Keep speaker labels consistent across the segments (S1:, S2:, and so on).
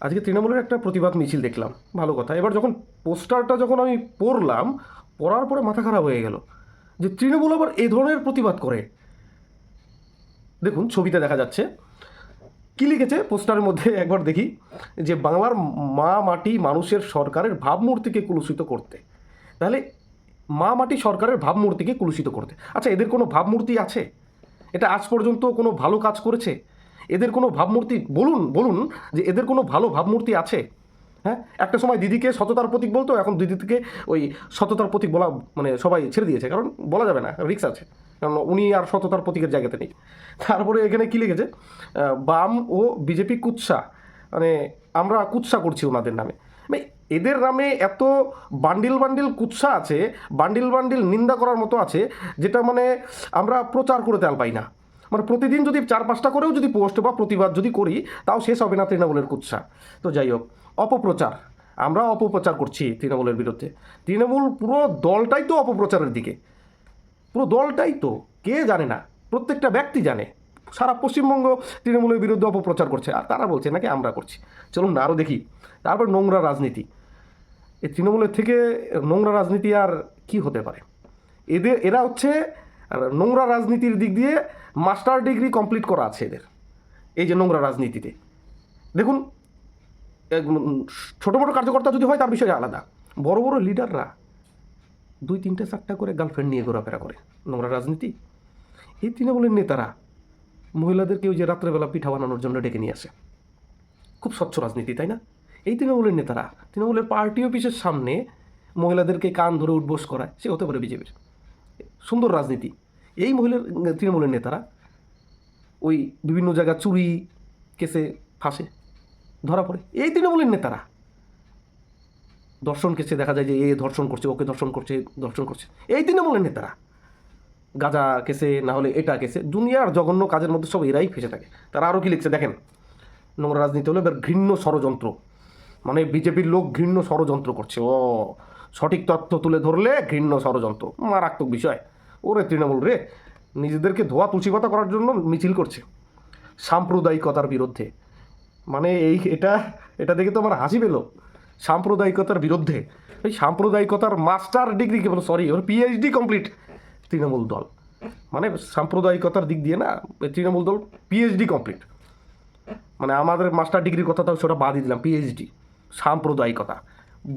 S1: আজকে তৃণমূলের একটা প্রতিবাদ মিছিল দেখলাম, ভালো কথা। এবার যখন পোস্টারটা যখন আমি পড়লাম, পড়ার পরে মাথা খারাপ হয়ে গেল যে তৃণমূল আবার এই ধরনের প্রতিবাদ করে। দেখুন ছবিতে দেখা যাচ্ছে কি লিখেছে পোস্টারের মধ্যে, একবার দেখি। যে বাংলার মা মাটি মানুষের সরকারের ভাবমূর্তিকে কুলুষিত করতে। তাহলে মা মাটি সরকারের ভাবমূর্তিকে কুলুষিত করতে, আচ্ছা এদের কোনো ভাবমূর্তি আছে? এটা আজ পর্যন্ত কোনো ভালো কাজ করেছে? এদের কোনো ভাবমূর্তি বলুন বলুন যে এদের কোনো ভালো ভাবমূর্তি আছে? হ্যাঁ, একটা সময় দিদিকে সততার প্রতীক বলতো, এখন দিদি থেকে ওই সততার প্রতীক বলা মানে সবাই ছেড়ে দিয়েছে, কারণ বলা যাবে না, রিস্ক আছে, কারণ উনি আর সততার প্রতীকের জায়গাতে নেই। তারপরে এখানে কি লিখেছে, বাম ও বিজেপি কুৎসা, মানে আমরা কুৎসা করছি ওনাদের নামে। মানে এদের নামে এত বান্ডিল বান্ডিল কুৎসা আছে, বান্ডিল বান্ডিল নিন্দা করার মতো আছে, যেটা মানে আমরা প্রচার করে তেল পাই না। মানে প্রতিদিন যদি 4-5টা করেও যদি পোস্ট বা প্রতিবাদ যদি করি, তাও শেষ হবে না তৃণমূলের কুৎসা। তো যাই হোক, অপপ্রচার, আমরা অপপ্রচার করছি তৃণমূলের বিরুদ্ধে। তৃণমূল পুরো দলটাই তো অপপ্রচারের দিকে, পুরো দলটাই তো, কে জানে না, প্রত্যেকটা ব্যক্তি জানে। সারা পশ্চিমবঙ্গ তৃণমূলের বিরুদ্ধে অপপ্রচার করছে, আর তারা বলছে নাকি আমরা করছি। চলুন না আরও দেখি। তারপর নোংরা রাজনীতি, এই তৃণমূলের থেকে নোংরা রাজনীতি আর কি হতে পারে? এরা হচ্ছে নোংরা রাজনীতির দিক দিয়ে মাস্টার ডিগ্রি কমপ্লিট করা আছে এদের, এই যে নোংরা রাজনীতিতে। দেখুন, ছোটো মোটো কার্যকর্তা যদি হয় তার বিষয় আলাদা, বড় বড় লিডাররা 2-3-4টা করে গার্লফ্রেন্ড নিয়ে ঘোরাফেরা করে। নোংরা রাজনীতি। এই তৃণমূলের নেতারা মহিলাদেরকে ওই যে রাত্রেবেলা পিঠা বানানোর জন্য ডেকে নিয়ে আসে, খুব স্বচ্ছ রাজনীতি, তাই না? এই তৃণমূলের নেতারা তৃণমূলের পার্টি অফিসের সামনে মহিলাদেরকে কান ধরে উঠবোস করায়, সে হতে পারে বিজেপির। সুন্দর রাজনীতি। এই তৃণমূলের নেতারা ওই বিভিন্ন জায়গা চুরি কেসে ফাঁসে, ধরা পড়ে। এই তৃণমূলের নেতারা ধর্ষণ কেসে দেখা যায় যে এ ধর্ষণ করছে, ওকে ধর্ষণ করছে, ধর্ষণ করছে। এই তৃণমূলের নেতারা গাঁজা কেসে, না হলে এটা কেসে, দুনিয়ার জঘন্য কাজের মধ্যে সব এরাই ফেসে থাকে। তারা আরও কি লিখছে দেখেন, নোংরা রাজনীতি হলো এবার ঘৃণ্য ষড়যন্ত্র, মানে বিজেপির লোক ঘৃণ্য ষড়যন্ত্র করছে। ও সঠিক তথ্য তুলে ধরলে ঘৃণ্য ষড়যন্ত্র, মারাত্মক বিষয়। ওরে তৃণমূল রে, নিজেদেরকে ধোয়া তুলসীপাতা করার জন্য মিছিল করছে সাম্প্রদায়িকতার বিরুদ্ধে। মানে এটা এটা দেখে তো আমার হাসি পেল। সাম্প্রদায়িকতার বিরুদ্ধে, এই সাম্প্রদায়িকতার মাস্টার ডিগ্রি কেবল, সরি ওর পিএইচডি কমপ্লিট তৃণমূল দল। মানে সাম্প্রদায়িকতার দিক দিয়ে না, তৃণমূল দল পিএইচডি কমপ্লিট। মানে আমাদের মাস্টার ডিগ্রির কথা তো সেটা বাদই দিলাম, পিএইচডি। সাম্প্রদায়িকতা,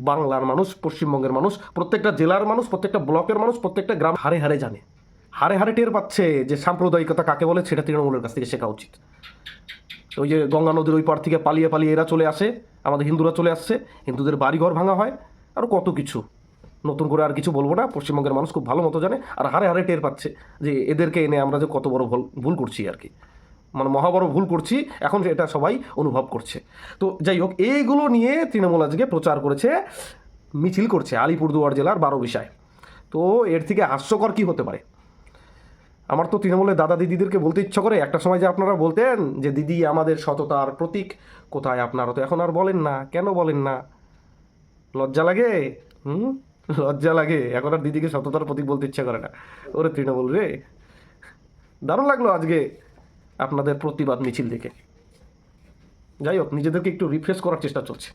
S1: বাংলার মানুষ, পশ্চিমবঙ্গের মানুষ, প্রত্যেকটা জেলার মানুষ, প্রত্যেকটা ব্লকের মানুষ, প্রত্যেকটা গ্রাম হারে হারে জানে, হারে হারে টের পাচ্ছে যে সাম্প্রদায়িকতা কাকে বলে। সেটা তৃণমূলের কাছ থেকে শেখা উচিত। ওই যে গঙ্গা নদীর ওই পার থেকে পালিয়ে পালিয়ে এরা চলে আসে, আমাদের হিন্দুরা চলে আসছে, হিন্দুদের বাড়িঘর ভাঙা হয়, আরও কত কিছু। নতুন করে আর কিছু বলবো না, পশ্চিমবঙ্গের মানুষ খুব ভালো মতো জানে, আর হারে হারে টের পাচ্ছে যে এদেরকে এনে আমরা যে কত বড় ভুল করছি আর কি, মানে মহাবড় ভুল করছি, এখন এটা সবাই অনুভব করছে। তো যাই হোক, এইগুলো নিয়ে তৃণমূল আজকে প্রচার করেছে, মিছিল করছে আলিপুরদুয়ার জেলার 12বিশায়। তো এর থেকে হাস্যকর কি হতে পারে? আমার তো তৃণমূলের দাদা দিদিদেরকে বলতে ইচ্ছা করে, একটা সময় যে আপনারা বলতেন যে দিদি আমাদের সততার প্রতীক, কোথায় আপনারা তো এখন আর বলেন না, কেন বলেন না? লজ্জা লাগে? হুম, লজ্জা লাগে, এখন আর দিদিকে সততার প্রতীক বলতে ইচ্ছা করে না। ওরে তৃণমূল রে, দারুণ লাগলো আজকে আপনাদের প্রতিবাদ মিছিল দেখে। যাই হোক, নিজেদেরকে একটু রিফ্রেশ করার চেষ্টা চলছে।